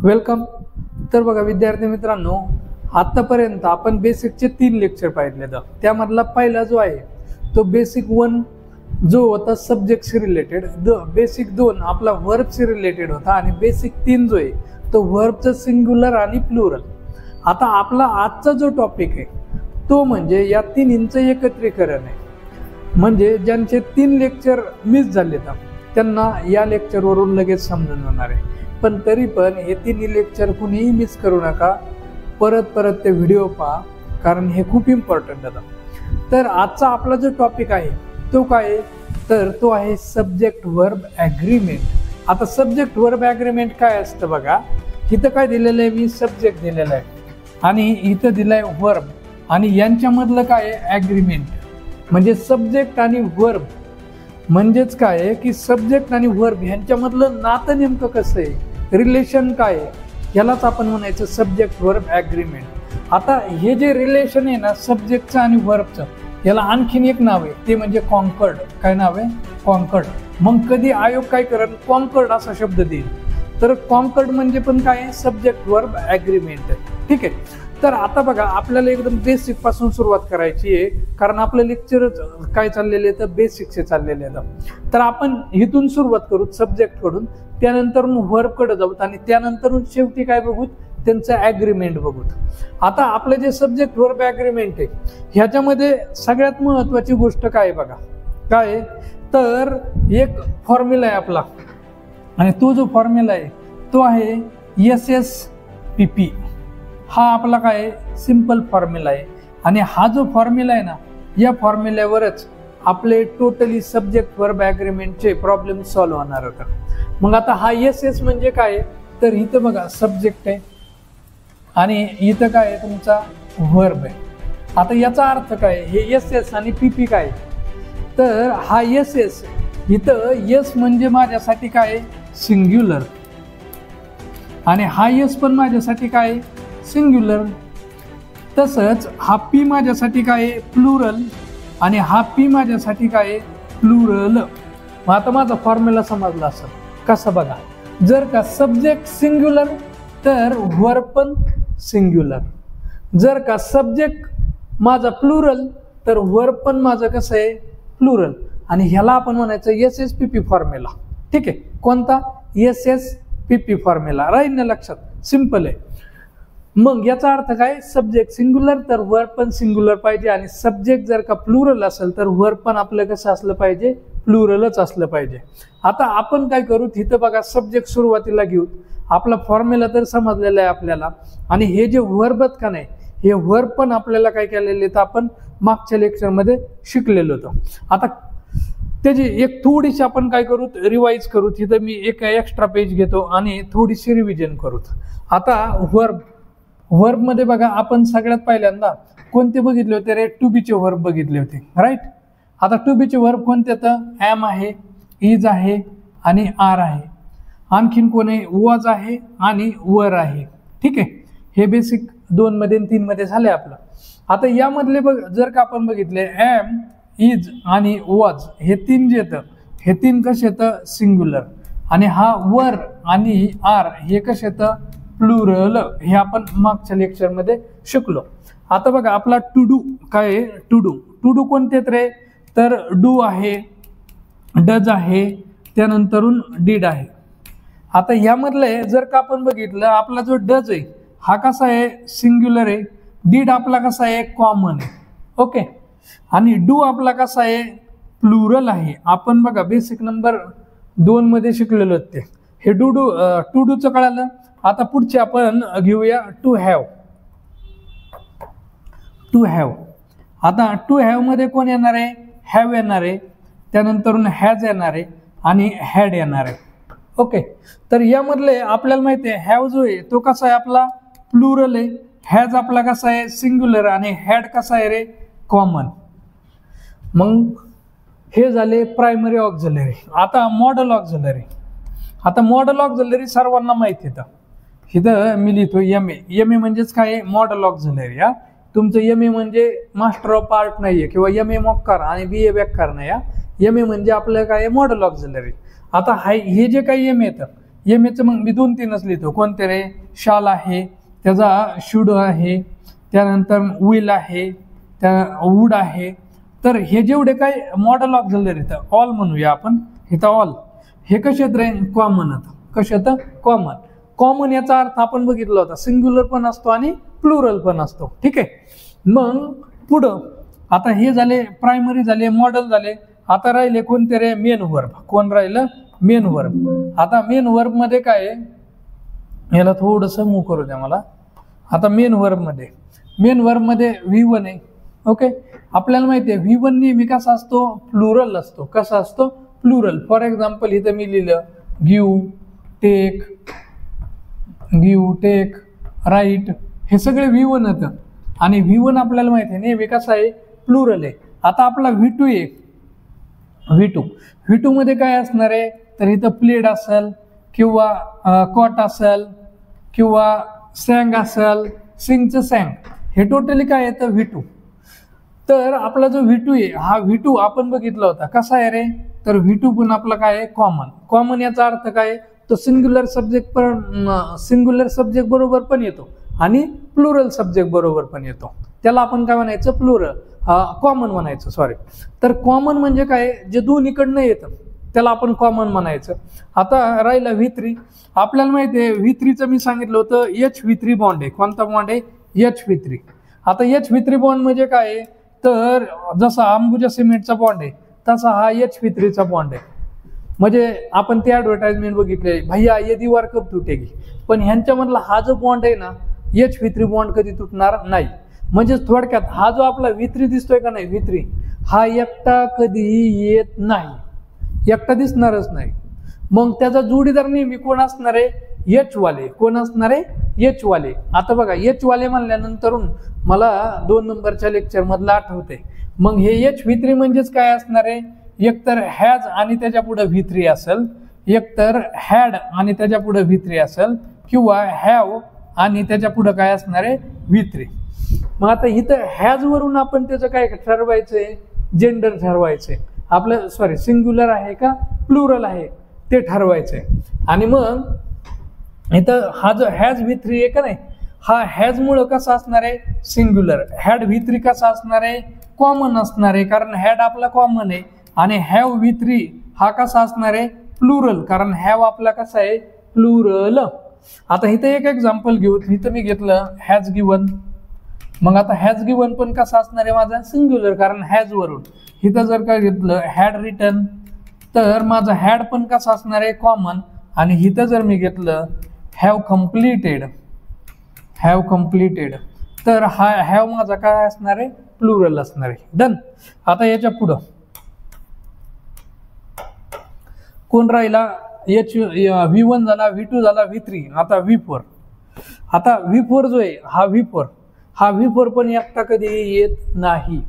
Welcome. तर बघा विद्यार्थी मित्रांनो, आतापर्यंत आपण बेसिकचे 3 लेक्चर पाहिले. त्यामधला पहिला जो आहे तो बेसिक 1 जो होता सब्जेक्टशी रिलेटेड, बेसिक 2 आपला वर्बशी रिलेटेड होता आणि बेसिक 3 जो आहे तो वर्बचं सिंग्युलर आणि प्लुरल. आता आपला आजचा जो टॉपिक आहे तो म्हणजे या तिन्हींचं एकत्रीकरण आहे. म्हणजे ज्यांचे 3 लेक्चर मिस झाले त्यांना या लेक्चरवरून लगेच समजून जाणार आहे. पण तरी पण हे 3 लेक्चर कुणीही मिस करू नका, परत ते व्हिडिओ पहा, कारण हे खूप इम्पॉर्टंट आहे. तर आजचा आपला जो टॉपिक आहे तो काय आहे, तर तो आहे सब्जेक्ट वर्ब ॲग्रीमेंट. आता सब्जेक्ट वर्ब ॲग्रीमेंट काय असतं बघा, इथं काय दिलेलं आहे, मी सब्जेक्ट दिलेला आहे आणि इथं दिलं आहे वर्ब आणि यांच्यामधलं काय आहे ॲग्रीमेंट. म्हणजे सब्जेक्ट आणि वर्ब म्हणजेच काय आहे की सब्जेक्ट आणि वर्ब ह्यांच्यामधलं नातं नेमकं कसं आहे, रिलेशन काय आहे, यालाच आपण म्हणायचं सब्जेक्ट वर्ब ॲग्रीमेंट. आता हे जे रिलेशन आहे ना सब्जेक्टचं आणि वर्बचं, याला आणखीन एक नाव आहे, ते म्हणजे कॉन्कर्ड. काय नाव आहे? कॉन्कर्ड. मग कधी आयोग काय करेल, कॉन्कर्ड असा शब्द देईल. तर कॉन्कर्ड म्हणजे पण काय आहे, सब्जेक्ट वर्ब ॲग्रीमेंट आहे. ठीक आहे. तर आता बघा आपल्याला एकदम बेसिक पासून सुरुवात करायची आहे, कारण आपलं लेक्चर काय चाललेलं आहे तर बेसिकचे चाललेले आहेत. तर आपण इथून सुरुवात करू सब्जेक्ट कडून, त्यानंतर वर्ब कडे जाऊ आणि त्यानंतर शेवटी काय बघू, त्यांचं ॲग्रीमेंट बघू. आता आपलं जे सब्जेक्ट वर्ब ॲग्रीमेंट आहे ह्याच्यामध्ये सगळ्यात महत्वाची गोष्ट काय आहे बघा, काय आहे तर एक फॉर्म्युला आहे आपला, आणि तो जो फॉर्म्युला आहे तो आहे SSPP. हा आपला काय आहे सिंपल फॉर्म्युला आहे आणि हा जो फॉर्म्युला आहे ना या फॉर्म्युल्यावरच आपले टोटली सब्जेक्ट वर्ब ॲग्रीमेंटचे प्रॉब्लेम सॉल्व्ह होणार होता. मग आता हा SS म्हणजे काय आहे, तर इथं बघा सब्जेक्ट आहे आणि इथं काय आहे तुमचा वर्ब आहे. आता याचा अर्थ काय, हे SS आणि PP काय, तर हा SS इथं S म्हणजे माझ्यासाठी काय सिंग्युलर आणि हा S पण माझ्यासाठी काय सिंग्युलर. तसंच हा P माझ्यासाठी काय प्लुरल आणि हा P माझ्यासाठी काय प्लुरल. मग आता माझा फॉर्म्युला समजला असेल कसं बघा, जर का सब्जेक्ट सिंग्युलर तर वर्ब पण सिंग्युलर, जर का सब्जेक्ट माझा प्लुरल तर वर्ब पण माझं कसं आहे प्लुरल. आणि ह्याला आपण म्हणायचं SSPP फॉर्म्युला. ठीक आहे. कोणता? SSPP formula. राहील ना लक्षात, सिंपल आहे. मग याचा अर्थ काय, सब्जेक्ट सिंग्युलर तर वर्ब पण सिंग्युलर पाहिजे, आणि सब्जेक्ट जर का प्लुरल असेल तर वर्ब पण आपलं कसं असलं पाहिजे, प्लुरलच असलं पाहिजे. आता आपण काय करू, तिथं बघा सब्जेक्ट सुरुवातीला घेऊ, आपला फॉर्म्युला तर समजलेला आहे आपल्याला, आणि हे जे वर्ब आहेत का नाही हे वर्ब पण आपल्याला काय केलेले तर आपण मागच्या लेक्चरमध्ये शिकलेलो होतो. आता त्याची एक थोडीशी आपण काय करू रिवाइज करू, तिथं मी एक एक्स्ट्रा पेज घेतो आणि थोडीशी रिव्हिजन करू. आता वर्ब मध्ये बघा आपण सगळ्यात पहिल्यांदा कोणते बघितले होते रे, टू बीचे वर्ब बघितले होते, राईट. आता टू बीचे वर्ब कोणते, तर ॲम आहे, इज आहे आणि आर आहे. आणखीन कोण आहे, वॉज आहे आणि वर आहे. ठीक आहे. हे बेसिक 2 मध्ये 3 मध्ये झाले आपलं. आता यामधले बघ जर का आपण बघितले ॲम, इज आणि वॉज हे 3 जे येतं हे 3 कसे येतं सिंग्युलर, आणि हा वर आणि आर हे कसे येतं प्लुरल. हे आपण मागच्या लेक्चरमध्ये शिकलो. आता बघा आपला टू डू काय आहे, टू डू कोणते रे, तर डू आहे, डज आहे, त्यानंतरून डीड आहे. आता ह्यामधलं जर का आपण बघितलं आपला जो डज आहे हा कसा आहे सिंग्युलर आहे, डीड आपला कसा आहे कॉमन आहे. ओके. आणि डू आपला कसा आहे प्लुरल आहे. आपण बघा बेसिक नंबर 2 मध्ये शिकलेलो ते हे टू डूचं कळालं. आता पुढचे आपण घेऊया टू हॅव. आता टू हॅव मध्ये कोण येणार आहे, हॅव येणार आहे, त्यानंतर हॅज येणार आहे आणि हॅड येणार आहे. ओके. तर यामधले आपल्याला माहिती आहे हॅव जो आहे तो कसा आहे आपला प्लुरल आहे, हॅज आपला कसा आहे सिंग्युलर आणि हॅड कसा आहे रे कॉमन. मग हे झाले प्रायमरी ऑक्झिलरी. आता मॉडल ऑक्झिलरी. आता मॉडल ऑक्झिलरी सर्वांना माहिती आहे. इथं मी लिहितो MA म्हणजेच काय मॉडल ऑक्झिलरी. हा तुमचं MA म्हणजे मास्टर ऑफ आर्ट नाहीये किंवा MA मॉक्कार आणि BA बेकार नाही. MA म्हणजे आपलं काय मॉडल ऑक्झिलरी. आता हे जे काही MA येतं एम एचं मग मी 2-3च लिहितो. कोणते रे? शाल आहे, त्याचा शुड आहे, त्यानंतर विल आहे, त्या वूड आहे. तर हे जेवढे काही मॉडल ऑक्झिलरी इथं ऑल म्हणूया आपण, इथं ऑल हे कशात रे? कॉमन. कशात? कॉमन. कॉमन याचा अर्थ आपण बघितला होता, सिंग्युलर पण असतो आणि प्लुरल पण असतो. ठीक आहे. मग पुढं आता हे झाले प्रायमरी झाले, मॉडल झाले. आता राहिले कोणते रे? Main verb. कोण राहिलं? Main verb. आता मेन वर्ब मध्ये काय आहे? याला थोडंसं मूव करू द्या मला. आता मेन वर्ब मध्ये V1 आहे. ओके. आपल्याला माहिती आहे V1 नेहमी कसा असतो? प्लुरल असतो. कसा असतो? प्लुरल. फॉर एक्झाम्पल इथं मी लिहिलं गिव्ह, टेक, राईट, हे सगळे V1 होतं. आणि V1 आपल्याला माहिती आहे नेहमी कसा आहे? प्लुरल आहे. आता आपला V2 आहे. V2 मध्ये काय असणार आहे? तर इथं प्लेड असेल किंवा कॉट असेल किंवा सॅंग असेल, सिंगचं सॅंग, हे टोटली काय येतं? V2. तर आपला जो V2 आहे हा V2 आपण बघितला होता कसा आहे रे? तर V2 पण आपला काय आहे? कॉमन. याचा अर्थ काय? तो सिंग्युलर सब्जेक्ट बरोबर पण येतो आणि प्लुरल सब्जेक्ट बरोबर पण येतो. त्याला आपण काय म्हणायचं? कॉमन म्हणायचं. सॉरी. तर कॉमन म्हणजे काय? जे दोन्हीकडनं येतं त्याला आपण कॉमन म्हणायचं. आता राहिला V3. आपल्याला माहिती आहे V3चं मी सांगितलं होतं H-V3 बॉन्ड आहे. कोणता बॉन्ड आहे? H-V3. आता H-V3 बॉन्ड म्हणजे काय आहे? तर जसा अंबुजा सिमेंटचा बॉन्ड आहे तसा हा H-V3चा बॉन्ड आहे. म्हणजे आपण ते ॲडव्हर्टाइजमेंट बघितले, भैया ये दीवार कब तुटेगी. पण ह्यांच्यामधला हा जो बॉन्ड आहे ना, H-V3 बॉन्ड कधी तुटणार नाही. म्हणजे थोडक्यात हा जो आपला V3 दिसतोय का नाही, V3 हा एकटा कधीही येत नाही, एकटा दिसणारच नाही. मग त्याचा जोडीदार नेहमी कोण असणार आहे? H वाले. कोण असणार आहे? H वाले. आता बघा H वाले म्हणल्यानंतर मला 2 नंबरच्या लेक्चर मधलं आठवते. मग हे H-V3 म्हणजेच काय असणार आहे? एकतर हॅज आणि त्याच्या पुढे V3 असेल, एकतर हॅड आणि त्याच्या पुढे V3 असेल, किंवा हॅव आणि त्याच्या पुढे काय असणार आहे? V3. मग आता इथं हॅज वरून आपण त्याचं काय ठरवायचंय? जेंडर ठरवायचंय. आपलं सिंग्युलर आहे का प्लुरल आहे ते ठरवायचंय. आणि मग इथं हा जो हॅज V3 आहे का नाही, हा हॅज मुळे कसा असणार आहे? सिंग्युलर. हॅड V3 कसा असणार आहे? कॉमन असणार आहे, कारण हॅड आपला कॉमन आहे. आणि हॅव V3 हा कसा असणार आहे? प्लुरल, कारण हॅव आपला कसा आहे? प्लुरल. आता इथं एक एक्झाम्पल घेऊ. इथं मी घेतलं हॅज गिवन. मग आता हॅज गिवन पण कसा असणार आहे माझा? सिंग्युलर, कारण हॅज वरून. इथं जर का घेतलं हॅड रिटन तर माझा हॅड पण कसा असणार आहे? कॉमन. आणि इथं जर मी घेतलं हॅव कम्प्लिटेड तर हा हॅव माझा काय असणार आहे? प्लुरल असणार आहे. डन. आता याच्या पुढं कोण राहिला? V1 झाला, V2 झाला, V3. आता V4. आता V4 जो आहे हा V4 पण एकटा कधी येत नाही.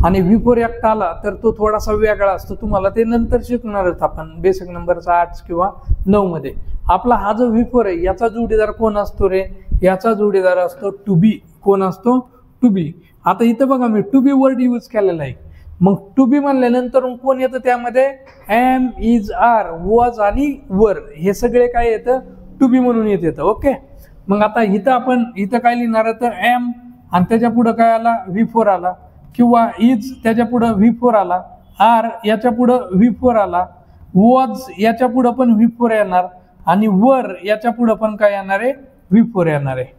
आणि V4 एकटा आला तर तो थोडासा वेगळा असतो. तुम्हाला ते नंतर शिकणारच आपण बेसिक नंबरचा 8 किंवा 9 मध्ये. आपला हा जो V4 आहे याचा जोडीदार कोण असतो रे? याचा जोडीदार असतो टू बी. कोण असतो? To be. आता इथं बघा मी टू बी वर्ड यूज केलेला आहे. मग टू बी म्हणल्यानंतर कोण येतं त्यामध्ये? एम, इज, आर, वॉज आणि वर, हे सगळे काय येतं? टू बी म्हणून येतं. ओके. मग आता इथं काय लिहिणार तर एम आणि त्याच्या पुढं काय आला? V4 आला, किंवा इज त्याच्या पुढं V4 आला, आर याच्या पुढं V4 आला, वॉज याच्या पुढं पण V4 येणार, आणि वर याच्या पुढं पण काय येणार आहे? V4 येणार आहे.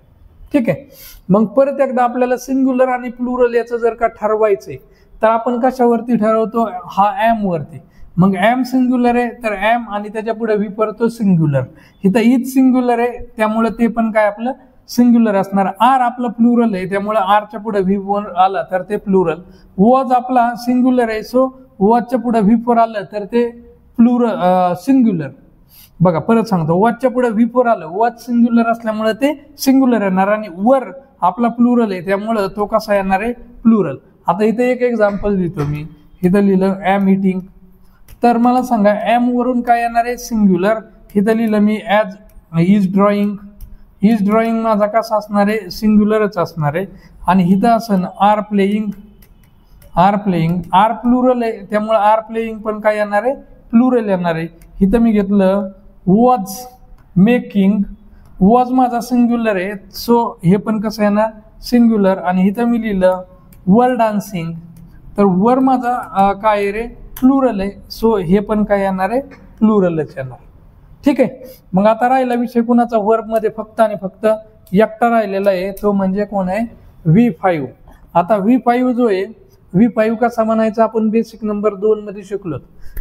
ठीक आहे. मग परत एकदा आपल्याला सिंग्युलर आणि प्लुरल याचं जर का ठरवायचंय तर आपण कशावरती ठरवतो? हा एम वरती. मग एम सिंग्युलर आहे तर एम आणि त्याच्या पुढे V4 तो सिंग्युलर. इथं इज सिंग्युलर आहे त्यामुळे ते पण काय आपलं सिंग्युलर असणार. आर आपलं प्लुरल आहे त्यामुळे आरच्या पुढे V4 आला तर ते प्लुरल. वॉज आपला सिंग्युलर आहे सो वॉजच्या पुढे V4 आलं तर ते सिंग्युलर. बघा परत सांगतो, वॉजच्या पुढे V4 आलं, वॉज सिंग्युलर असल्यामुळे ते सिंग्युलर येणार. आणि वर आपला प्लुरल आहे त्यामुळे तो कसा येणार आहे? प्लुरल. आता इथे एक एक्झाम्पल लिहितो मी. इथं लिहिलं एम इटिंग, तर मला सांगा एम वरून काय येणार आहे? सिंग्युलर. इथं लिहिलं मी as is drawing. Is drawing माझा कसा असणार आहे? सिंग्युलरच असणार आहे. आणि इथं असं आर प्लेइंग. आर प्लुरल आहे त्यामुळे आर प्लेइंग पण काय येणार आहे? प्लुरल येणार आहे. इथं मी घेतलं वॉज मेकिंग, वॉज माझा सिंग्युलर आहे, सो हे पण कसं आहे ना सिंग्युलर. आणि इथं मी लिहिलं वर डान्सिंग, तर वर माझा काय आहे रे प्लुरल आहे, सो हे पण काय येणार आहे प्लुरलच येणार. ठीक आहे. मग आता राहिला विषय कुणाचा, वर्ब मध्ये फक्त आणि फक्त एकटा राहिलेला आहे, तो म्हणजे कोण आहे V5. आता V5 जो आहे, V5 कसा म्हणायचा आपण बेसिक नंबर 2 मध्ये शिकलो.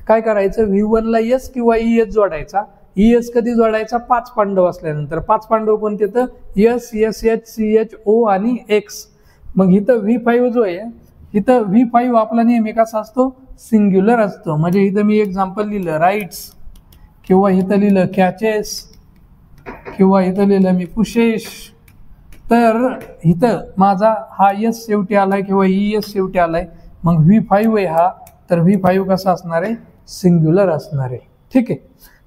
काय करायचं, V1 ला S किंवा ES जोडायचा. ES कधी जोडायचा, 5 पांडव असल्यानंतर. 5 पांडव कोणते, तर S, SH, CH, O आणि X. मग इथं V5 जो आहे, इथं V5 आपला नेहमी कसा असतो सिंग्युलर असतो. म्हणजे इथं मी एक्झाम्पल लिहिलं राईट्स, किंवा इथं लिहिलं कॅचेस, किंवा इथं लिहिलं मी पुशेश, तर इथं माझा हा S शेवटी आलाय किंवा ES शेवटी आलाय. मग V5 आहे हा, तर V5 कसा असणार आहे सिंग्युलर असणार आहे. ठीक आहे.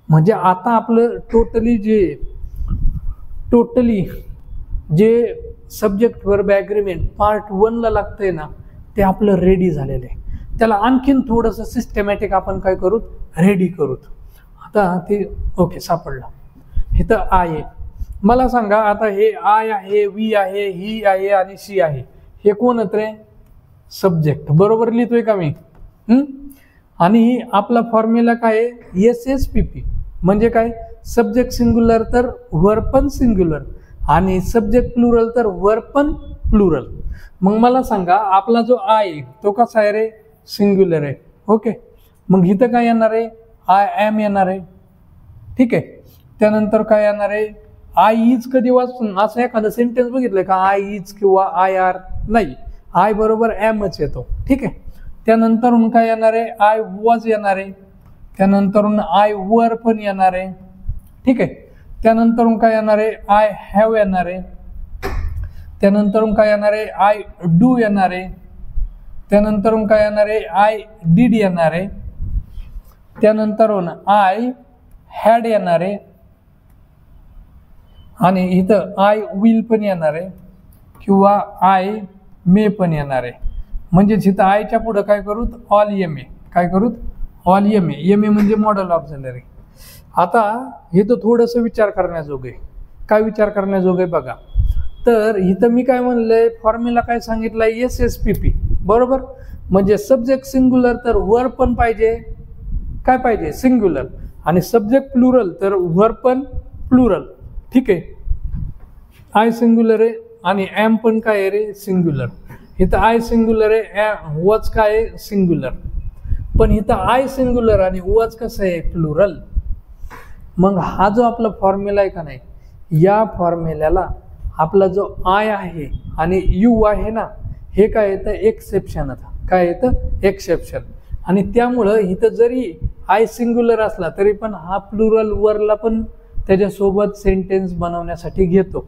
म्हणजे आता आपलं टोटली जे सब्जेक्ट वर्ब ॲग्रीमेंट पार्ट 1 ला लागतंय ना, ते आपलं रेडी झालेलं आहे. त्याला आणखीन थोडंसं सिस्टमॅटिक आपण काय करू, रेडी करू. आता ते ओके सापडलं. इथं आय आहे. मला सांगा आता हे आय आहे, वी आहे, ही आहे आणि शी आहे, हे कोण आहेत रे सब्जेक्ट. बरोबर लिहितोय का मी? आणि आपला फॉर्म्युला काय आहे SSPP. म्हणजे काय, सब्जेक्ट सिंग्युलर तर वर्ब पण सिंग्युलर, आणि सब्जेक्ट प्लुरल तर वर्ब पण प्लुरल. मग मला सांगा आपला जो आय आहे तो कसा आहे रे सिंग्युलर आहे. ओके. मग इथं काय येणार आहे, आय एम येणार आहे. ठीक आहे. त्यानंतर काय येणार आहे, आय इज. कधी वाचून असं एखादं सेंटेन्स बघितलंय का, आय इज किंवा आय आर, नाही, आय बरोबर एमच येतो. ठीक आहे. त्यानंतरून काय येणार आहे, आय वॉज येणार आहे. त्यानंतरून आय वर पण येणार आहे. ठीक आहे. त्यानंतरून काय येणार आहे, आय हॅव येणार आहे. त्यानंतरून काय येणार आहे, आय डू येणार आहे. त्यानंतरून काय येणार आहे, आय डीड येणार आहे. त्यानंतरून आय हॅड येणार आहे. आणि इथं आय विल पण येणार आहे किंवा आय मे पण येणार आहे. म्हणजे इथं आयच्या पुढं काय करूत, ऑल एम ए. काय करूत, all M A. M A म्हणजे मॉडल ऑक्झिलरी. आता हे तर थोडंसं विचार करण्याजोगं आहे. काय विचार करण्याजोगं आहे बघा. तर इथं मी काय म्हणलंय, फॉर्म्युला काय सांगितलंय SSPP. बरोबर. म्हणजे सब्जेक्ट सिंग्युलर तर वर्ब पण पाहिजे, काय पाहिजे सिंग्युलर, आणि सब्जेक्ट प्लुरल तर वर्ब पण प्लुरल. ठीक आहे. आय सिंग्युलर आहे आणि एम पण काय आहे रे सिंग्युलर. इथं आय सिंग्युलर आहे, वॉज काय आहे सिंग्युलर. पण इथं आय सिंग्युलर आणि वॉज कसं आहे प्लुरल. मग हा जो आपला फॉर्म्युला आहे का नाही, या फॉर्म्युल्याला आपला जो आय आहे आणि यू आहे ना, हे काय येतं एक्सेप्शन. आता काय येतं एक्सेप्शन. आणि त्यामुळं इथं जरी आय सिंग्युलर असला तरी पण हा प्लुरल वरला पण त्याच्यासोबत सेंटेन्स बनवण्यासाठी घेतो.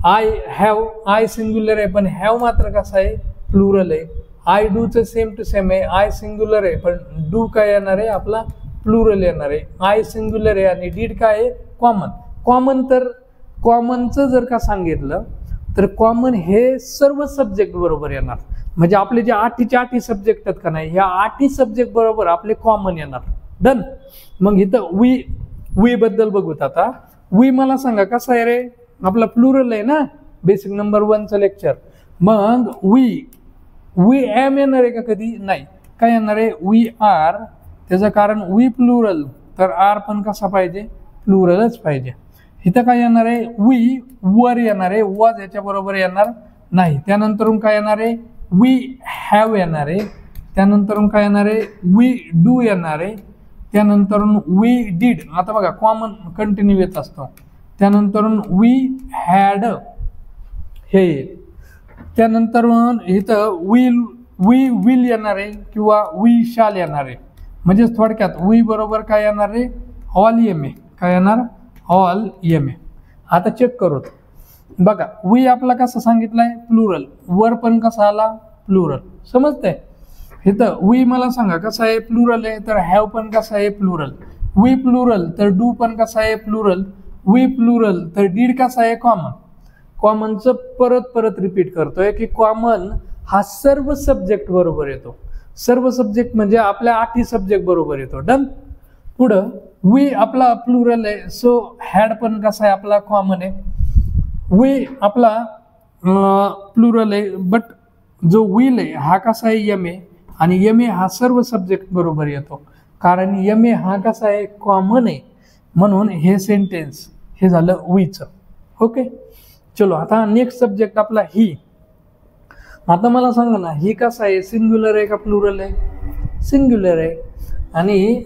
आय हॅव, आय सिंग्युलर आहे पण हॅव मात्र कसा आहे प्लुरल आहे. आय डूचं सेम टू सेम आहे, आय सिंग्युलर आहे पण डू काय येणार आहे आपला प्लुरल येणार आहे. आय सिंग्युलर आहे आणि डीड काय आहे कॉमन. कॉमन तर कॉमनचं जर का सांगितलं तर कॉमन हे सर्व सब्जेक्ट बरोबर येणार. म्हणजे आपले जे 8चे सब्जेक्ट आहेत का नाही, ह्या 8 सब्जेक्ट बरोबर आपले कॉमन येणार. डन. मग इथं वी बद्दल बघूत. आता वी मला सांगा कसा आहे रे, आपला प्लुरल आहे ना बेसिक नंबर 1चं लेक्चर. मग वी एम येणार आहे का कधी, नाही. काय येणार आहे वी आर. त्याचं कारण वी प्लुरल तर आर पण कसा पाहिजे प्लुरलच पाहिजे. इथं काय येणार आहे वी वर येणार आहे, वॉज याच्या बरोबर येणार नाही. त्यानंतरून काय येणार आहे वी हॅव येणार आहे. त्यानंतरून काय येणार आहे वी डू येणार आहे. त्यानंतरून वी डीड. आता बघा कॉमन कंटिन्यू येत असतो. त्यानंतरून वी हॅड हे. त्यानंतरून इथं वी विल येणार आहे किंवा वी शाल येणार आहे. म्हणजे थोडक्यात वी बरोबर काय येणार आहे ऑल एम ए. काय येणार ऑल एम ए. आता चेक करूत बघा. वी आपला कसं सांगितलंय प्लुरल, वर पण कसा आला प्लुरल. समजतंय. इथं वी मला सांगा कसा आहे प्लुरल आहे, तर हॅव पण कसा आहे प्लुरल. वी प्लुरल तर डू पण कसा आहे प्लुरल. वी प्लुरल तर डीड कसा आहे कॉमन. कॉमनचं परत रिपीट करतोय की कॉमन हा सर्व सब्जेक्ट बरोबर येतो. सर्व सब्जेक्ट म्हणजे आपल्या 8 सब्जेक्ट बरोबर येतो. डन. पुढं वी आपला प्लुरल आहे, सो हॅड पण कसा आहे आपला कॉमन आहे. वी आपला प्लुरल आहे, बट जो विल आहे हा कसा आहे एम ए, आणि एम ए हा सर्व सब्जेक्ट बरोबर येतो, कारण एम ए हा कसा आहे कॉमन आहे, म्हणून हे सेंटेन्स हे झालं वीचं. ओके, चलो आता नेक्स्ट सब्जेक्ट आपला ही. आता मला सांगा ना, ही कसा आहे, सिंग्युलर आहे का प्लुरल आहे? सिंग्युलर आहे. आणि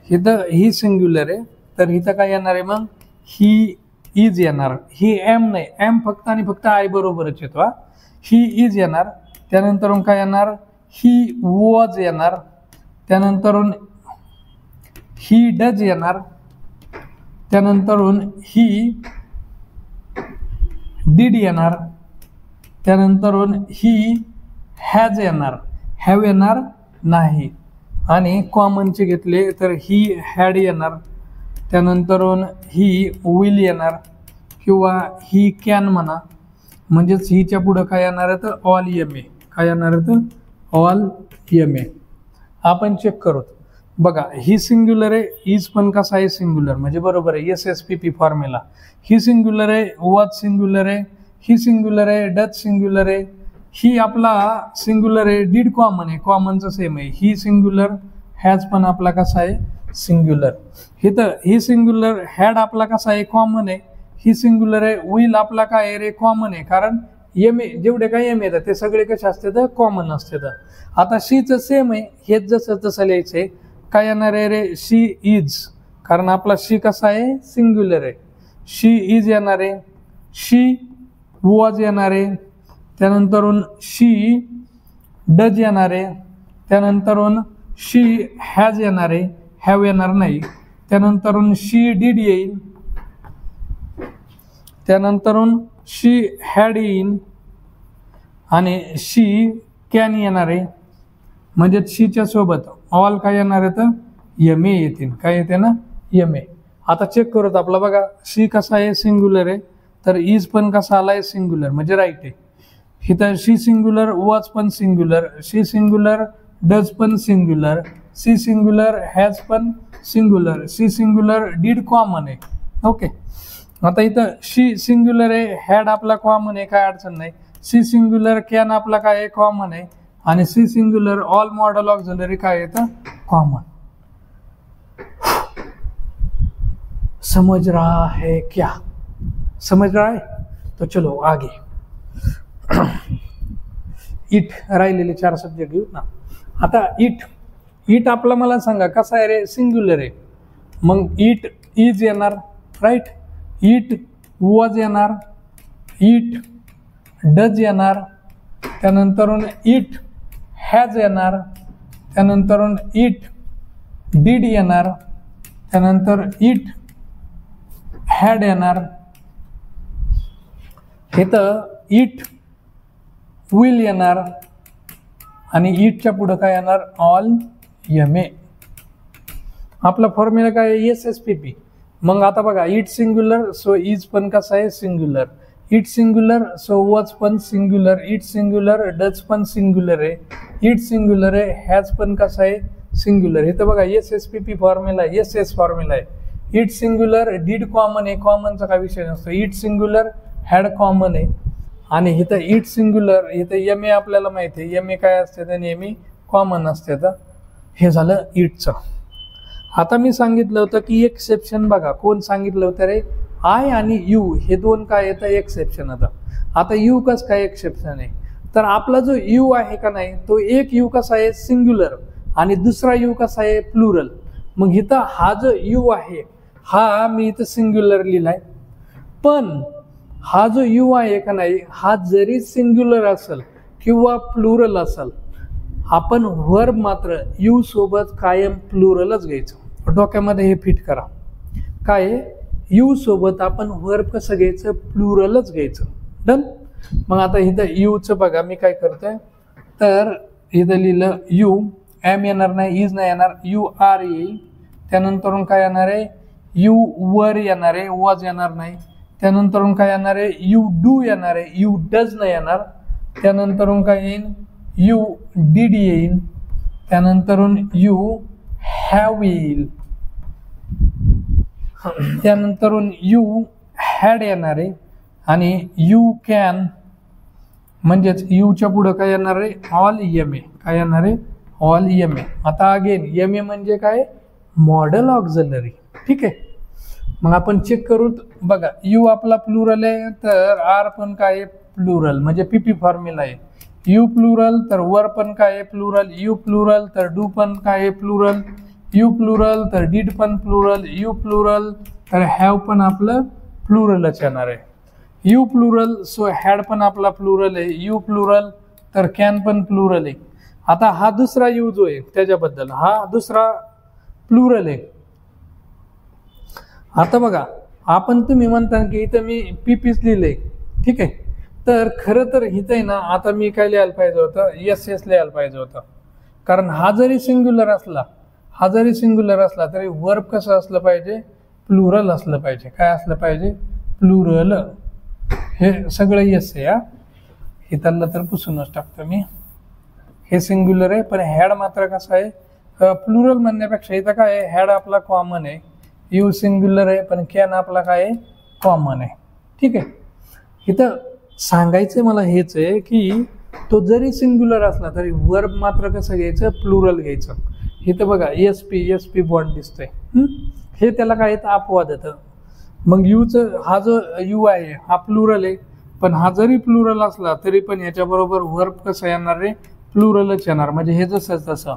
इथं ही सिंग्युलर आहे, तर इथं काय येणार आहे मग, ही इज येणार. ही एम नाही, एम फक्त आणि फक्त आय बरोबरच येतो. ही इज येणार, त्यानंतर काय येणार, ही वॉज येणार, त्यानंतर ही डज येणार, त्यानंतर ही डिड येणार, त्यानंतर ही हॅज येणार, हॅव येणार नाही. आणि कॉमनचे घेतले तर ही हॅड येणार, त्यानंतर ही विल येणार, किंवा ही कॅन म्हणा, म्हणजेच हिच्या पुढं काय येणार आहे तर ऑल एम ए. काय येणार आहे तर ऑल एम ए. आपण चेक करू बघा, ही सिंग्युलर आहे, इज पण कसा आहे सिंग्युलर, म्हणजे बरोबर आहे SSPP फॉर्म्युला. ही सिंग्युलर आहे, वॉज सिंग्युलर आहे, ही सिंग्युलर आहे, डच सिंग्युलर आहे, ही आपला सिंग्युलर आहे, डिड कॉमन आहे, कॉमनचं सेम आहे. ही सिंग्युलर, हॅज पण आपला कसा आहे सिंग्युलर. इथं ही सिंग्युलर, हॅड आपला कसा आहे कॉमन आहे, ही सिंग्युलर आहे, विल आपला काय आहे रे कॉमन आहे, कारण एम ए जेवढे काही एम येतात ते सगळे कसे असते तर कॉमन असते. तर आता शीचं सेम आहे, हेच जसं तसं लिहायचं आहे. काय येणार आहे रे, शी इज, कारण आपला शी कसा आहे सिंग्युलर आहे. शी इज येणार आहे, शी वॉज येणार आहे, त्यानंतर शी डज येणार आहे, त्यानंतर शी हॅज येणार आहे, हॅव येणार नाही, त्यानंतर शी डिड येईल, त्यानंतर शी हॅड येईल, आणि शी कॅन येणार आहे. म्हणजे शीच्या सोबत ऑल काय येणार आहे तर एम ए येतील. काय येते ना एम ए. आता चेक करूत आपला बघा, शी कसा आहे सिंग्युलर आहे, तर इज पण कसा आलाय सिंग्युलर, म्हणजे राईट आहे. इथं शी सिंग्युलर, वॉज पण सिंग्युलर, शी सिंग्युलर, डज पण सिंग्युलर, सी सिंग्युलर, हॅज पण singular, she singular, did common आहे. ओके, आता इथं शी सिंग्युलर आहे, हॅड आपला कॉमन आहे, काय अडचण नाही. सी सिंग्युलर, कॅन आपला काय आहे कॉमन आहे, आणि she singular, all modal auxiliary काय येतं कॉमन. समझ रहा है क्या? समझ रहा है? तो चलो आगे. इट राहिलेले 4 सब्जेक्ट घेऊ ना. आता इट आपला मला सांगा कसा आहे रे, सिंग्युलर आहे, मग इट इज येणार, राईट. इट वॉज येणार, इट डज येणार, त्यानंतर इट हॅज येणार, त्यानंतर इट डिड येणार, त्यानंतर इट हॅड येणार. इथं इट विल येणार, आणि इटच्या पुढं काय येणार ऑल एम ए. आपला फॉर्म्युला काय आहे SSPP. मग आता बघा, इट सिंग्युलर सो इज पण कसा आहे singular, it singular so was पण सिंग्युलर, इट सिंग्युलर डज पण सिंग्युलर आहे, इट सिंग्युलर आहे, हॅज पण कसा आहे सिंग्युलर. इथं बघा SSPP फॉर्म्युला, SS फॉर्म्युला आहे. इट सिंग्युलर, डिड कॉमन आहे, कॉमनचा काय विषय नसतो. इट सिंग्युलर, हॅड कॉमन आहे, आणि इथं इट सिंग्युलर, इथं एम ए आपल्याला माहिती आहे, एम ए काय असते तर नेहमी कॉमन असते. तर हे झालं इटचं. आता मी सांगितलं होतं की एक्सेप्शन बघा, कोण सांगितलं होतं रे, आय आणि यू हे दोन काय येतं एक्सेप्शन. आता यू कसं काय एक्सेप्शन आहे, तर आपला जो यू आहे का नाही, तो एक यू कसा आहे सिंग्युलर, आणि दुसरा यू कसा आहे प्लुरल. मग इथं हा जो यू आहे हा मी इथं सिंग्युलर लिहिलाय, पण हा जो यू आहे का नाही, हा जरी सिंग्युलर असेल किंवा प्लुरल असेल, आपण वर्ब मात्र यू सोबत कायम प्लुरलच घ्यायचं. डोक्यामध्ये हे फिट करा. काय यू सोबत आपण वर्ब कसं घ्यायचं, प्लुरलच घ्यायचं. डन. मग आता इथं यूचं बघा मी काय करतोय, तर इथं लिहिलं यू, एम येणार नाही, इज नाही येणार, यू आर येईल, त्यानंतर काय येणार आहे यू वर येणार आहे, वॉज येणार नाही, त्यानंतर काय येणार आहे यू डू येणार आहे, यू डज नाही येणार, त्यानंतर काय येईल यू डिड येईल, त्यानंतर यू हॅव येईल. त्यानंतरून यू हॅड येणार आहे आणि यू कॅन म्हणजेच यूच्या पुढं काय येणार आहे ऑल एम ए काय येणार आहे ऑल एम ए. आता अगेन एम ए म्हणजे काय मॉडल ऑक्झिलरी. ठीक आहे, मग आपण चेक करू बघा. यू आपला प्लुरल आहे तर आर पण काय आहे प्लुरल म्हणजे पीपी फॉर्म्युला आहे. यू प्लुरल तर वर पण काय आहे प्लुरल. यू प्लुरल तर डू पण काय आहे प्लुरल. यू प्लुरल तर डीड पण प्लुरल. यू प्लुरल तर हॅव पण आपलं प्लुरलच येणार आहे. यू प्लुरल सो हॅड पण आपला प्लुरल आहे. यू प्लुरल तर कॅन पण प्लुरल आहे. आता हा दुसरा यू जो आहे त्याच्याबद्दल हा दुसरा प्लुरल आहे. आता बघा आपण तुम्ही म्हणता की इथं मी पीपीच लिहिलंय. ठीक आहे, तर खरं तर इथं आहे ना आता मी काय लिहायला पाहिजे होतं एस एस लिहायला पाहिजे होतं. कारण हा जरी सिंग्युलर असला तरी वर्ब कसं असलं पाहिजे प्लुरल असलं पाहिजे. काय असलं पाहिजे प्लुरल. हे सगळं यस आहे. इथलं तर पुसूनच टाकतो मी. हे सिंग्युलर आहे पण हॅड मात्र कसं आहे प्लुरल म्हणण्यापेक्षा इथं काय आहे हॅड आपला कॉमन आहे. यू सिंग्युलर आहे पण कॅन आपला काय आहे कॉमन आहे. ठीक आहे, इथं सांगायचं मला हेच आहे की तो जरी सिंग्युलर असला तरी वर्ब मात्र कसं घ्यायचं प्लुरल घ्यायचं. इथं बघा एस पी बॉन्ड दिसतोय. हे त्याला काय येतं अपवाद येतं. मग यूचं हा जो यू आहे हा प्लुरल आहे पण हा जरी प्लुरल असला तरी पण याच्याबरोबर वर्ब कसं येणार रे प्लुरलच येणार. म्हणजे हे जसं तसं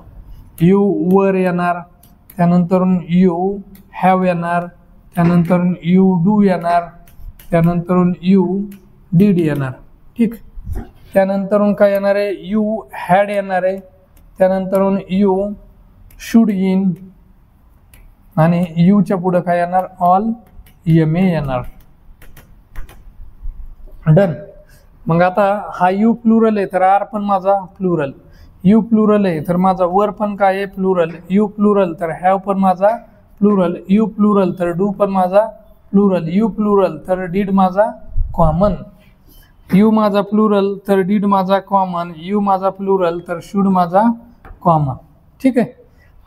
यू वर येणार, त्यानंतर यू हॅव येणार, त्यानंतर यू डू येणार, त्यानंतर यू डीड येणार. ठीक, त्यानंतर काय येणार आहे यू हॅड येणार आहे, त्यानंतर यू शुड इन आणि यूच्या पुढं काय येणार ऑल एम ए येणार. डन. मग आता हा यू प्लुरल आहे तर आर पण माझा प्लुरल. यू प्लुरल आहे तर माझा वर पण काय आहे प्लुरल. यू प्लुरल तर हॅव पण माझा प्लुरल. यू प्लुरल तर डू पण माझा प्लुरल. यू प्लुरल तर डीड माझा कॉमन. यू माझा प्लुरल तर डीड माझा कॉमन. यू माझा प्लुरल तर शुड माझा कॉमन. ठीक आहे,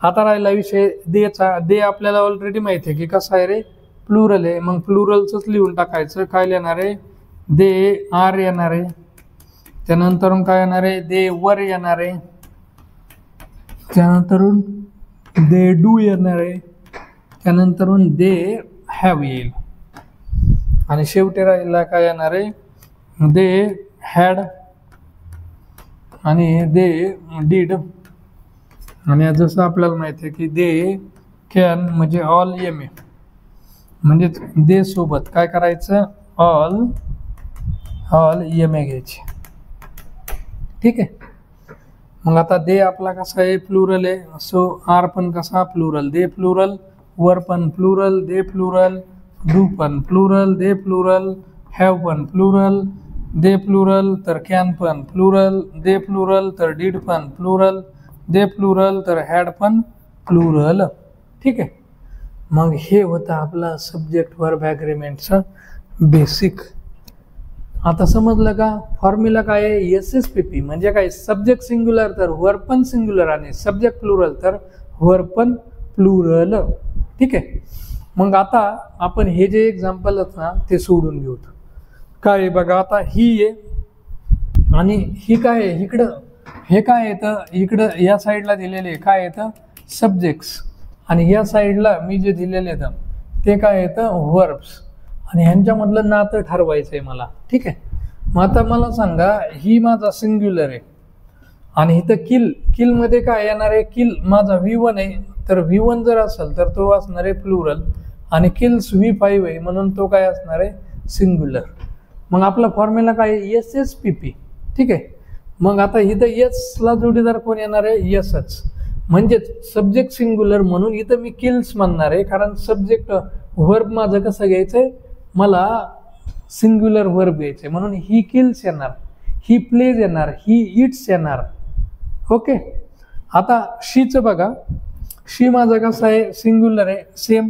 आता राहिला विषय देचा. दे आपल्याला ऑलरेडी माहिती आहे की कसं आहे रे प्लुरल आहे. मग प्लुरलचंच लिहून टाकायचं. काय येणार आहे दे आर येणार आहे, त्यानंतर काय येणार आहे दे वर येणार आहे, त्यानंतर दे डू येणार आहे, त्यानंतर दे हॅव येईल आणि शेवटी राहिला काय येणार आहे दे हॅड आणि दे डीड. आणि जसं आपल्याला माहिती आहे की दे कॅन म्हणजे ऑल एम ए म्हणजे दे सोबत काय करायचं ऑल एम ए घ्यायचे. ठीक आहे, मग आता दे आपला कसा आहे प्लुरल आहे सो आर पण कसा प्लुरल. दे प्लुरल, वर पण प्लुरल, दे प्लुरल, डू पण प्लुरल, दे प्लुरल, हॅव पण प्लुरल, दे प्लुरल तर कॅन पण प्लुरल, दे प्लुरल तर डीड पण प्लुरल, दे प्लुरल तर हॅड पण प्लुरल. ठीक आहे, मग हे होतं आपलं सब्जेक्ट वर्ब ॲग्रीमेंटचं बेसिक. आता समजलं का फॉर्म्युला काय आहे एस एस पी पी म्हणजे काय सब्जेक्ट सिंग्युलर तर वर्ब पण सिंग्युलर आणि सब्जेक्ट प्लुरल तर वर्ब पण प्लुरल. ठीक आहे, मग आता आपण हे जे एक्झाम्पल आहेत ना ते सोडून घेऊ. काय आहे बघा आता ही आहे आणि ही काय आहे इकडं हे काय येतं इकडं या साईडला दिलेले काय येतं सब्जेक्ट्स आणि या साईडला मी जे दिलेले येतं ते काय येतं वर्ब्स आणि ह्यांच्यामधलं नातं ठरवायचं आहे मला. ठीक आहे, मग आता मला सांगा ही माझा सिंग्युलर आहे आणि इथं किलमध्ये काय येणार आहे किल माझा V1 आहे तर V1 जर असेल तर तो असणार आहे प्लुरल आणि किल्स V5 आहे म्हणून तो काय असणार आहे सिंग्युलर. मग आपला फॉर्म्युला काय आहे SSPP. ठीक आहे, मग आता इथं यसला जोडीदार कोण येणार आहे यसच म्हणजेच सब्जेक्ट सिंग्युलर म्हणून इथं मी किल्स म्हणणार आहे कारण सब्जेक्ट वर्ब माझं कसं घ्यायचंय मला सिंग्युलर वर्ब घ्यायचे म्हणून ही किल्स येणार, ही प्लेज येणार, ही इट्स येणार. ओके, आता शीचं बघा शी माझा कसं आहे सिंग्युलर आहे सेम.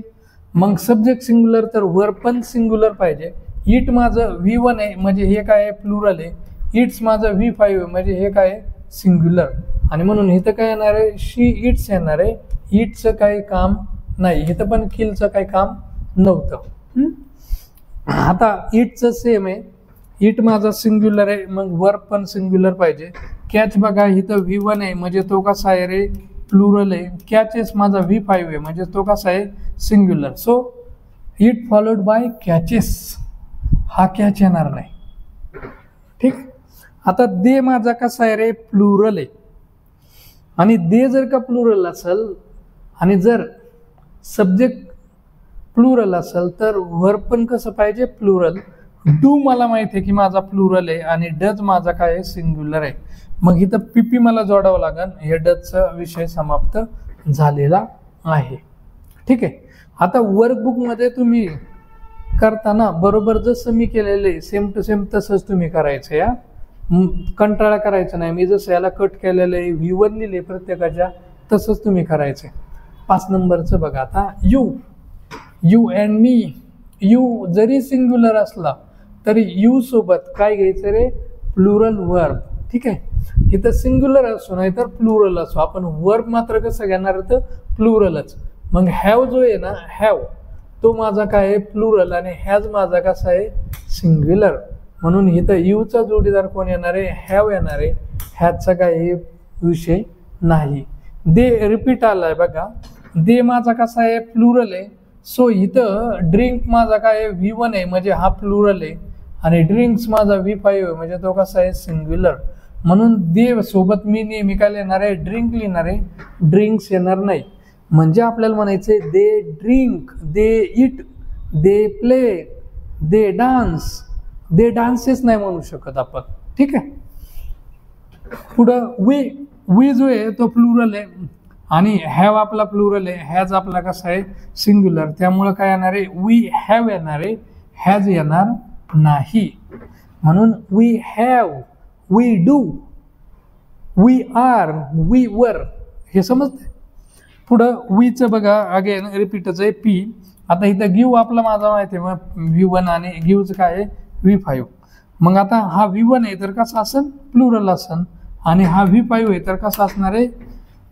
मग सब्जेक्ट सिंग्युलर तर वर्ब पण सिंग्युलर पाहिजे. इट माझं V1 आहे म्हणजे हे काय आहे प्लुरल आहे. इट्स माझं V5 आहे म्हणजे हे काय आहे सिंग्युलर आणि म्हणून इथं काय येणार आहे शी इट्स येणार आहे. इटचं काही काम नाही, इथं पण किलचं काही काम नव्हतं. आता इटचं सेम आहे, इट माझा सिंग्युलर आहे, मग वर्ब पण सिंग्युलर पाहिजे. कॅच बघा इथं V1 आहे म्हणजे तो कसा आहे रे, प्लुरल आहे. कॅचेस माझा V5 आहे म्हणजे तो कसा आहे, singular. So it followed by catches, हा कॅच येणार नाही. ठीक. आता दे माझा कसा आहे रे, प्लुरल आहे. आणि दे जर का प्लुरल असेल आणि जर सब्जेक्ट प्लुरल असेल तर वर्ब पण कसं पाहिजे, प्लुरल. डू मला माहिती आहे की माझा प्लुरल आहे आणि डज माझा काय आहे, सिंग्युलर आहे. मग इथं पीपी मला जोडावं लागेल. हे डजचा विषय समाप्त झालेला आहे. ठीक आहे. आता वर्कबुकमध्ये तुम्ही करताना बरोबर जसं मी केलेलं आहे सेम टू सेम तसंच तुम्ही करायचं. या कंटाळा करायचा नाही. मी जसं याला कट केलेलं आहे, V1 लिहिले प्रत्येकाच्या, तसंच तुम्ही करायचं. 5 नंबरचं बघा. आता यू अँड मी. यू जरी सिंग्युलर असला तरी यू सोबत काय घ्यायचं रे, प्लुरल वर्ब. ठीक आहे. इथं सिंग्युलर असो नाही तर प्लुरल असो, आपण वर्ब मात्र कसं घेणार तर प्लुरलच. मग हॅव जो आहे ना, हॅव तो माझा काय आहे, प्लुरल, आणि हॅज माझा कसा आहे, सिंग्युलर. म्हणून इथं यूचा जोडीदार कोण येणार आहे, हॅव येणार आहे. हॅजचा काय विषय नाही. दे रिपीट आलाय बघा. दे माझा कसा आहे, प्लुरल आहे. सो इथं ड्रिंक माझा काय आहे, V1 आहे म्हणजे हा प्लुरल आहे, आणि ड्रिंक्स माझा V5 आहे म्हणजे तो कसा आहे, सिंग्युलर. म्हणून दे सोबत मी नेहमी काय लिहिणार आहे, ड्रिंक लिहिणार आहे, ड्रिंक्स येणार नाही. म्हणजे आपल्याला म्हणायचंय they drink, they it, they play, they dance. They dances नाही म्हणू शकत आपण. ठीक आहे. पुढं वी जो आहे तो प्लुरल आहे आणि हॅव आपला प्लुरल आहे, हॅज आपला कसा आहे, सिंग्युलर. त्यामुळं काय येणार आहे, वी हॅव येणार आहे, हॅज येणार नाही. म्हणून we have, we do, we are, we were. हे समजते. पुढं वीचं बघा अगेन रिपीटच आहे, पी. आता इथं गिव आपला माझा माहिती आहे, मग V1 आणि गिवचं काय आहे, V5. मग आता हा V1 आहे तर कसा असेल, प्लुरल असेल, आणि हा V5 आहे तर कसा असणार आहे,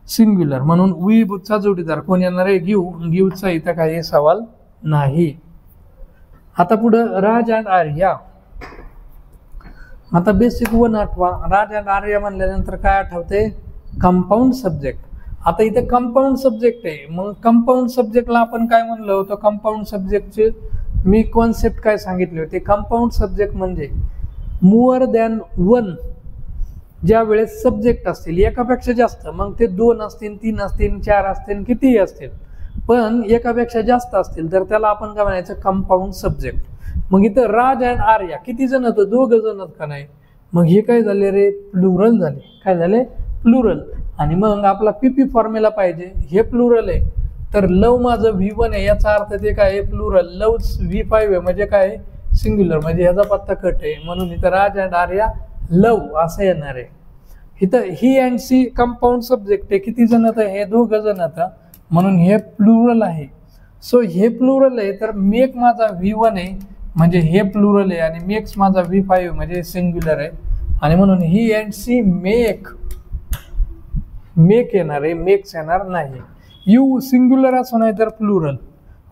सिंग्युलर. म्हणून वीचा जोडीदार कोण येणार आहे, गिवचा इथं काही सवाल नाही. आता पुढं राज अँड आर्या. आता बेसिक 1 आठवा. राज अँड आर्या म्हणल्यानंतर काय आठवते, कंपाऊंड सब्जेक्ट. आता इथे कंपाऊंड सब्जेक्ट आहे, मग कंपाऊंड सब्जेक्टला आपण काय म्हणलं होतं, कंपाऊंड सब्जेक्टचे मी कॉन्सेप्ट काय सांगितले होते. कंपाऊंड सब्जेक्ट म्हणजे मोर दॅन 1. ज्या वेळेस सब्जेक्ट असतील एकापेक्षा जास्त, मग ते 2 असतील, 3 असतील, 4 असतील, कितीही असतील, पण एकापेक्षा जास्त असतील तर त्याला आपण काय म्हणायचं, कंपाऊंड सब्जेक्ट. मग इथं राज अँड आर्या किती जण होतं, 2 जण का नाही. मग हे काय झाले रे, प्लुरल झाले. काय झाले, प्लुरल. आणि मग आपला पीपी फॉर्म्युला पाहिजे. हे प्लुरल आहे तर लव माझं V1 आहे, याचा अर्थ ते काय आहे, प्लुरल. लव V5 आहे म्हणजे काय, सिंग्युलर. म्हणजे ह्याचा पत्ता कट आहे. म्हणून इथं राज अँड आर्या लव असं येणार आहे. इथं he and she compound subject आहे. किती जण आता, हे 2 जण आता, म्हणून हे प्लुरल आहे. सो हे प्लुरल आहे तर मेक माझा V1 आहे म्हणजे हे प्लुरल आहे, आणि मेक्स माझा V5 म्हणजे सिंग्युलर आहे. आणि म्हणून ही अँड सी मेक येणार आहे, मेक्स येणार नाही. यू सिंग्युलर असं नाही तर प्लुरल.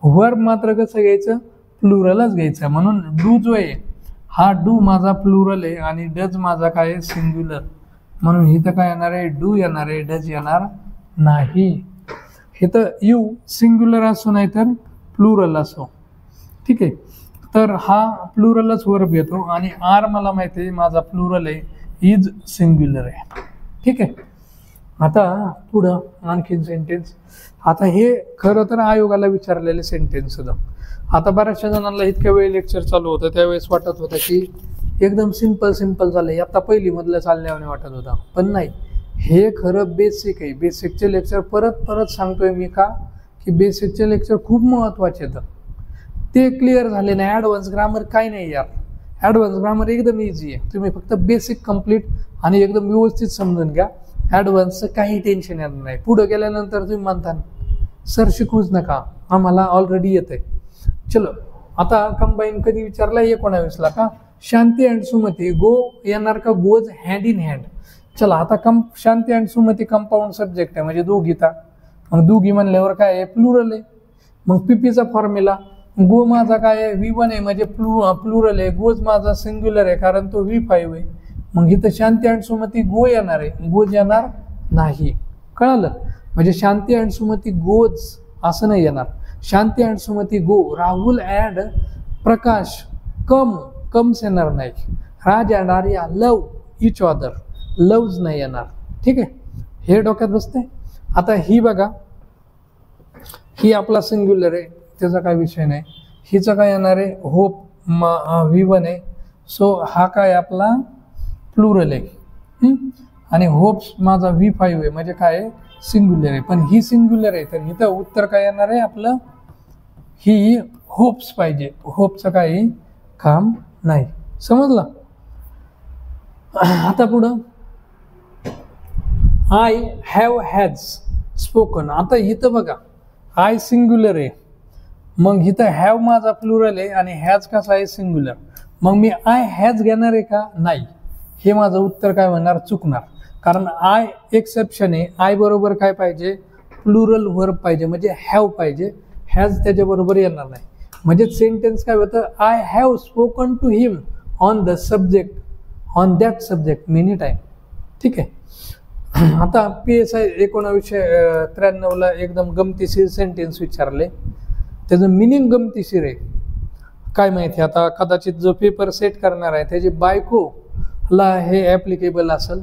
वर्ब मात्र कसं घ्यायचं, प्लुरलच घ्यायचं. म्हणून डू जो आहे हा डू माझा प्लुरल आहे आणि डज माझा काय आहे, सिंग्युलर. म्हणून इथं काय येणार आहे, डू येणार आहे, डज येणार नाही. इथं यू सिंग्युलर असो नाही तर प्लुरल असो. ठीक आहे. तर हा प्लुरलच वर्ब येतो, आणि आर मला माहिती आहे माझा प्लुरल आहे, इज सिंग्युलर आहे. ठीक आहे. आता पुढं आणखीन सेंटेन्स. आता हे खरं तर आयोगाला विचारलेले सेंटेन्स सुद्धा. आता बऱ्याचशा जणांना इतक्या वेळ लेक्चर चालू होतं त्यावेळेस वाटत होतं की एकदम सिंपल झालं, आता पहिलीमधलं चालल्याने वाटत होता, पण नाही. हे खरं बेसिक आहे. बेसिकचे लेक्चर परत सांगतोय मी का, की बेसिकचे लेक्चर खूप महत्त्वाचे आहेत. ते क्लिअर झाले नाही. ॲडव्हान्स ग्रामर काय नाही यार, ॲडव्हान्स ग्रामर एकदम इझी आहे. तुम्ही फक्त बेसिक कंप्लीट आणि एकदम व्यवस्थित समजून घ्या. ॲडव्हान्सचं काही टेन्शन येणार नाही. पुढं गेल्यानंतर तुम्ही म्हणता सर शिकवूच नका, आम्हाला ऑलरेडी येत आहे. चलो आता कंबाईन कधी विचारला, 19ला का. शांती अँड सुमती गो येणार का, गोज हँड इन हँड. चला आता शांती अँड सुमती कंपाऊंड सब्जेक्ट आहे म्हणजे दोघीता. मग दोघी म्हणल्यावर काय आहे, प्लुरल आहे. मग पीपीचा फॉर्म्युला गो माझा काय आहे V1 आहे म्हणजे प्लुरल आहे, गोज माझा सिंग्युलर आहे कारण तो V5 आहे, मग इथं शांती आणि सुमती गो येणार आहे, गोज येणार नाही. कळालं? म्हणजे शांती आणि सुमती गोज असं नाही येणार, शांती आणि Sumati go. Rahul and Prakash comes येणार नाही. Raj and Arya love each other, loves नाही येणार. ठीक आहे, हे डोक्यात बसतंय. आता ही बघा, ही आपला सिंग्युलर आहे, त्याचा काय विषय नाही. हिचं काय येणार आहे होप V1 आहे, सो हा काय आपला प्लुरल आहे. आणि होप्स माझा V5 आहे म्हणजे काय आहे सिंग्युलर आहे, पण ही सिंग्युलर आहे तर इथं उत्तर काय येणार आहे आपलं, ही होप्स पाहिजे, होपचं काही काम नाही. समजलं? आता पुढं आय हॅव हॅज स्पोकन. आता इथं बघा आय सिंग्युलर आहे, मग इथं हॅव माझा प्लुरल आहे आणि हॅज कसा आहे सिंग्युलर, मग मी आय हॅज घेणार आहे का नाही, हे माझं उत्तर काय होणार चुकणार. कारण आय एक्सेप्शन आहे, आय बरोबर काय पाहिजे प्लुरल वर्ब पाहिजे म्हणजे हॅव पाहिजे, हॅज त्याच्याबरोबर येणार नाही. म्हणजे सेंटेन्स काय होतं, I have spoken to him on the subject, on that subject many time. ठीक आहे. आता PSI 1993ला एकदम गमतीशीर सेंटेन्स विचारले, त्याचं मिनिंग गमतीशीर आहे. काय माहिती आता कदाचित जो पेपर सेट करणार आहे त्याची बायकोला हे ॲप्लिकेबल असेल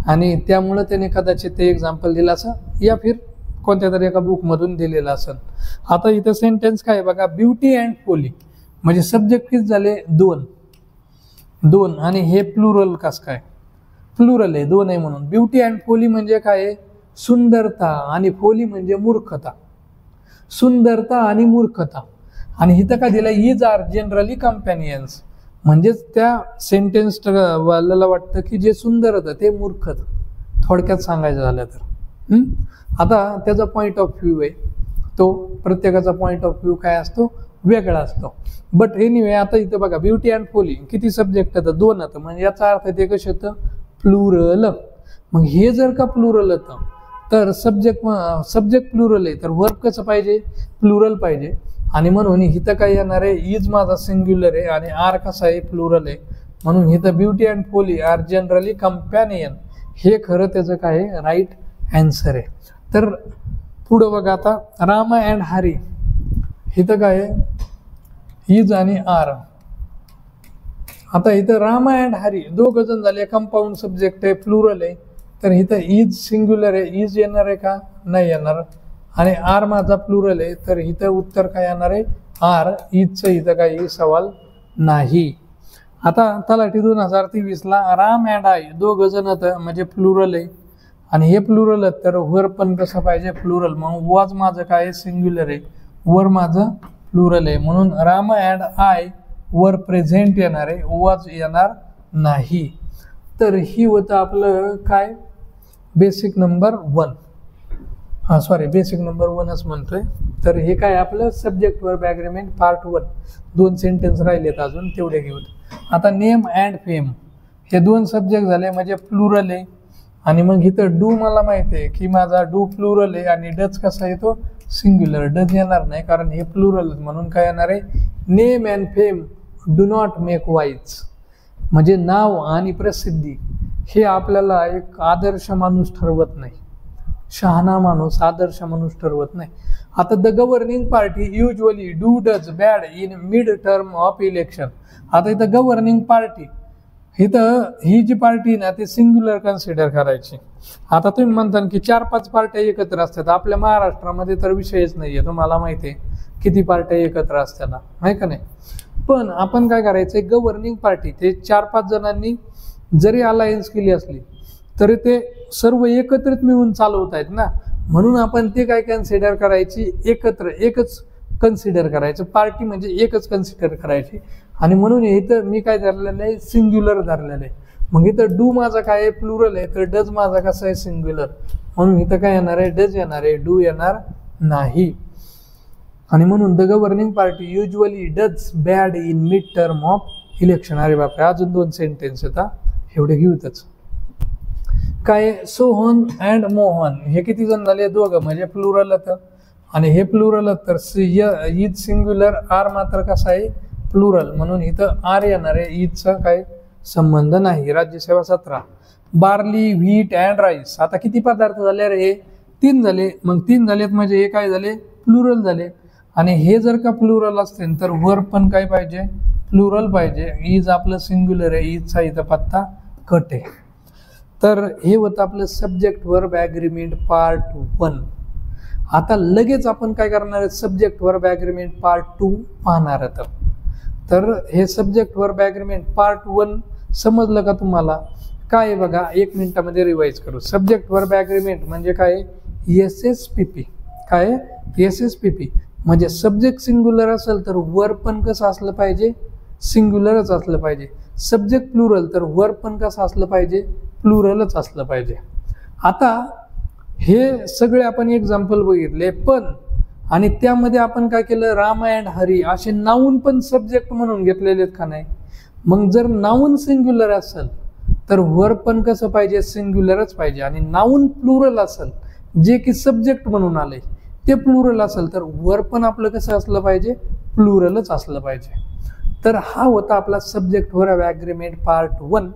आणि त्यामुळं त्याने कदाचित ते एक्झाम्पल दिलं असं, या फिर कोणत्या तरी एका बुकमधून दिलेलं असेल. आता इथं सेंटेन्स काय बघा, ब्युटी अँड फोली म्हणजे सब्जेक्ट किती झाले दोन आणि हे प्लुरल कसं काय प्लुरल आहे, दोन आहे म्हणून. ब्युटी अँड फोली म्हणजे काय सुंदरता आणि फोली म्हणजे मूर्खता, सुंदरता आणि मूर्खता. आणि इथं काय दिलं इज आर जनरली कंपॅनियन्स, म्हणजेच त्या सेंटेन्स वाल्याला वाटतं की जे सुंदर होतं ते मूर्ख होतं, थोडक्यात सांगायचं झालं तर. आता त्याचा पॉईंट ऑफ व्ह्यू आहे, तो प्रत्येकाचा पॉईंट ऑफ व्ह्यू काय असतो वेगळा असतो. बट एनिवे आता इथं बघा ब्युटी अँड फोली किती सब्जेक्ट होतं दोन होतं, म्हणजे याचा अर्थ ते कसं होतं प्लुरल. मग हे जर का प्लुरल होतं तर सब्जेक्ट प्लुरल आहे तर वर्ब कसं पाहिजे प्लुरल पाहिजे. आणि म्हणून इथं काय येणार आहे इज माझा सिंग्युलर आहे आणि आर कसा आहे प्लुरल आहे, म्हणून इथं beauty and folly are generally companion, हे खरं त्याचं काय आहे राईट ॲन्सर आहे. तर पुढं बघा आता रामा अँड हरी, इथं काय आहे इज आणि आर. आता इथं रामा अँड हरी दोघं जण झाले, कंपाऊंड सब्जेक्ट आहे प्लुरल आहे, तर इथं इज सिंग्युलर आहे, इज येणार आहे का नाही येणार. आणि आर माझा प्लुरल आहे तर इथं उत्तर काय येणार आहे आर, इजचं इथं काही सवाल नाही. आता तलाठी 2023ला राम अँड आय दोघं जण म्हणजे प्लुरल आहे आणि हे प्लुरल आहे तर वर पण कसं पाहिजे प्लुरल, मग वॉज माझं काय सिंग्युलर आहे, वर माझं प्लुरल आहे, म्हणून राम अँड आय वर प्रेझेंट येणार आहे, वॉज येणार नाही. तर ही होतं आपलं काय बेसिक नंबर 1, बेसिक नंबर 1च म्हणतोय. तर हे काय आपलं subject verb agreement part 1, 2 sentence राहिलेत अजून तेवढे घेऊन. आता नेम अँड फेम हे 2 सब्जेक्ट झाले म्हणजे प्लुरल आहे आणि मग इथं डू मला माहिती आहे की माझा डू प्लुरल आहे आणि डच कसा येतो सिंग्युलर, डच येणार नाही कारण हे प्लुरल, म्हणून काय येणार आहे name and fame do not make wise, म्हणजे नाव आणि प्रसिद्धी हे आपल्याला एक आदर्श माणूस ठरवत नाही, शहाणा माणूस आदर्श माणूस ठरवत नाही. आता the governing party usually do does bad in mid term of election. आता इथं गव्हर्निंग पार्टी, इथं ही जी पार्टी ना ती सिंग्युलर कन्सिडर करायची. आता तुम्ही म्हणता की 4-5 पार्ट्या एकत्र असतात, आपल्या महाराष्ट्रामध्ये तर विषयच नाही आहे, तुम्हाला माहिती आहे किती पार्ट्या एकत्र असतात आहे का नाही. पण आपण काय करायचं गव्हर्निंग पार्टी ते 4-5 जणांनी जरी अलायन्स केली असली तरी ते सर्व एकत्रित मिळून चालवत आहेत ना, म्हणून आपण ते काय कन्सिडर करायची एकच कन्सिडर करायचं, पार्टी म्हणजे एकच कन्सिडर करायची. आणि म्हणून इथं मी काय धरलेलं आहे सिंग्युलर धरलेलं आहे. मग इथं डू माझा काय आहे प्लुरल आहे तर डज माझा कसा आहे सिंग्युलर, म्हणून इथं काय येणार आहे डज येणार आहे, डू येणार नाही. आणि म्हणून the governing party usually does bad in mid term of election. अरे बापरे अजून 2 सेंटेन्स येतात एवढे घेऊतच. काय सोहन अँड मोहन हे किती जण झाले दोघं म्हणजे प्लुरल होतं आणि हे प्लुरल तर इज सिंग्युलर, आर मात्र कसा आहे प्लुरल, म्हणून इथं आर येणार आहे, ईदचा काय संबंध नाही. राज्यसेवा 17. Barley, wheat and rice. आता किती पदार्थ झाले रे? हे 3 झाले. मग 3 झालेत म्हणजे हे काय झाले प्लुरल झाले. आणि हे जर का प्लुरल असतील तर वर पण काय पाहिजे प्लुरल पाहिजे. इज आपलं सिंग्युलर आहे, इजचा इथं पत्ता कट आहे. तर हे होतं आपलं सब्जेक्ट वर्ब ॲग्रीमेंट पार्ट 1. आता लगेच आपण काय करणार आहे सब्जेक्ट वर्ब ॲग्रीमेंट पार्ट 2 पाहणार आहोत. तर हे सब्जेक्ट वर्ब ॲग्रीमेंट पार्ट 1 समजलं का तुम्हाला? काय आहे बघा, 1 मिनिटामध्ये रिवाइज करू. सब्जेक्ट वर्ब ॲग्रीमेंट म्हणजे काय? SSPP. काय? SSPP म्हणजे सब्जेक्ट सिंग्युलर असेल तर वर्ब पण कसं असलं पाहिजे सिंग्युलरच असलं पाहिजे. सब्जेक्ट प्लुरल तर वर्ब पण कसं असलं पाहिजे प्लुरलच असलं पाहिजे. आता हे सगळे आपण एक्झाम्पल बघितले, पण आणि त्यामध्ये आपण काय केलं राम अँड हरी असे नाऊन पण सब्जेक्ट म्हणून घेतलेले आहेत का नाही? मग जर नाऊन सिंग्युलर असेल तर वर्ब पण कसं पाहिजे सिंग्युलरच पाहिजे. आणि नाऊन प्लुरल असेल जे की सब्जेक्ट म्हणून आले ते प्लुरल असेल तर वर्ब पण आपलं कसं असलं पाहिजे प्लुरलच असलं पाहिजे. तर हा होता आपला सब्जेक्ट वर्ब ॲग्रीमेंट पार्ट 1.